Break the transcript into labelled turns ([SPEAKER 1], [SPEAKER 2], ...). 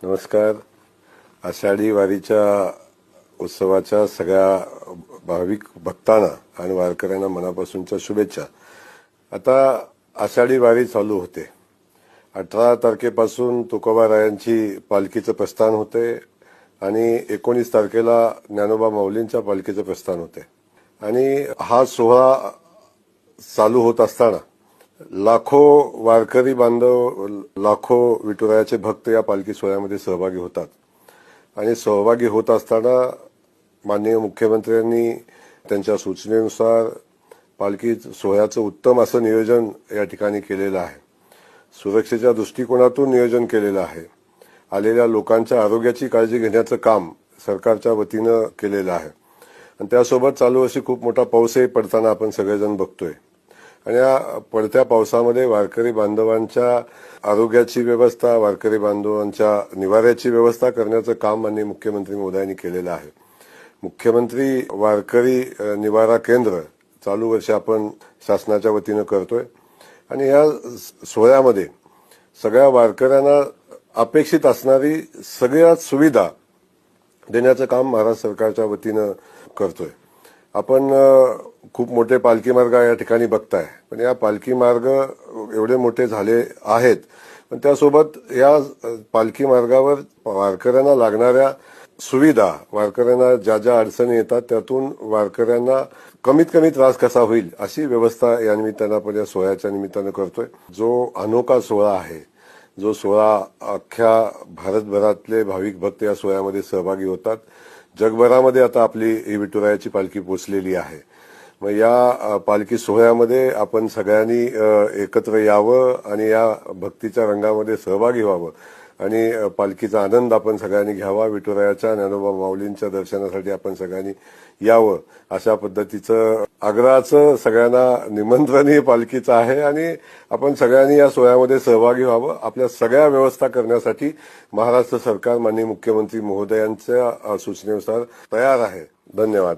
[SPEAKER 1] नमस्कार. आषाढी वारीच्या उत्सवाच्या सगळ्या भाविक भक्तांना आणि वारकऱ्यांना मनापासूनच्या शुभेच्छा. आता आषाढी वारी चालू होते. 18 तारखेपासून तुकोबारायांची पालखीचं प्रस्थान होते आणि 19 तारखेला ज्ञानोबा माऊलींच्या पालखीचं प्रस्थान होते. आणि हा सोहळा चालू होत असताना लाखो वारकरी बांधव, लाखो विठुरायाचे भक्त या पालखी सोहळ्यामध्ये सहभागी होतात. आणि सहभागी होत असताना माननीय मुख्यमंत्र्यांनी त्यांच्या सूचनेनुसार पालखी सोहळ्याचं उत्तम असं नियोजन या ठिकाणी केलेलं आहे. सुरक्षेच्या दृष्टिकोनातून नियोजन केलेलं आहे. आलेल्या लोकांच्या आरोग्याची काळजी घेण्याचं काम सरकारच्या वतीनं केलेलं आहे. आणि त्यासोबत चालू अशी खूप मोठा पाऊसही पडताना आपण सगळेजण बघतोय. आणि या पडत्या पावसामध्ये वारकरी बांधवांच्या आरोग्याची व्यवस्था, वारकरी बांधवांच्या निवाऱ्याची व्यवस्था करण्याचं काम माननीय मुख्यमंत्री महोदयांनी केलेलं आहे. मुख्यमंत्री वारकरी निवारा केंद्र चालू वर्षी आपण शासनाच्या वतीनं करतोय. आणि या सोहळ्यामध्ये सगळ्या वारकऱ्यांना अपेक्षित असणारी सगळ्या सुविधा देण्याचं काम महाराष्ट्र सरकारच्या वतीनं करतोय. आपण खूप मोठे पालखी मार्ग या ठिकाणी बघताय. पण या पालखी मार्ग एवढे मोठे झाले आहेत, पण त्यासोबत या पालखी मार्गावर वारकऱ्यांना लागणाऱ्या सुविधा, वारकऱ्यांना ज्या ज्या अडचणी येतात त्यातून वारकऱ्यांना कमीत कमी त्रास कसा होईल अशी व्यवस्था या निमित्तानं आपण या सोहळ्याच्या निमित्तानं करतोय. जो अनोखा सोहळा आहे, जो सोहळा अख्ख्या भारतभरातले भाविक भक्त या सोहळ्यामध्ये सहभागी होतात. जगभरामध्ये आता आपली ही विठुरायाची पालखी पोचलेली आहे. मग या पालखी सोहळ्यामध्ये आपण सगळ्यांनी एकत्र यावं आणि या भक्तीच्या रंगामध्ये सहभागी व्हावं आणि पालखीचा आनंद आपण सगळ्यांनी घ्यावा. विठुरायाच्या ज्ञानोबा माऊलींच्या दर्शनासाठी आपण सगळ्यांनी यावं अशा पद्धतीचं आग्रहाचं सगळ्यांना निमंत्रणही पालखीचं आहे. आणि आपण सगळ्यांनी या सोहळ्यामध्ये सहभागी व्हावं. आपल्या सगळ्या व्यवस्था करण्यासाठी महाराष्ट्र सरकार माननीय मुख्यमंत्री महोदयांच्या सूचनेनुसार तयार आहे. धन्यवाद.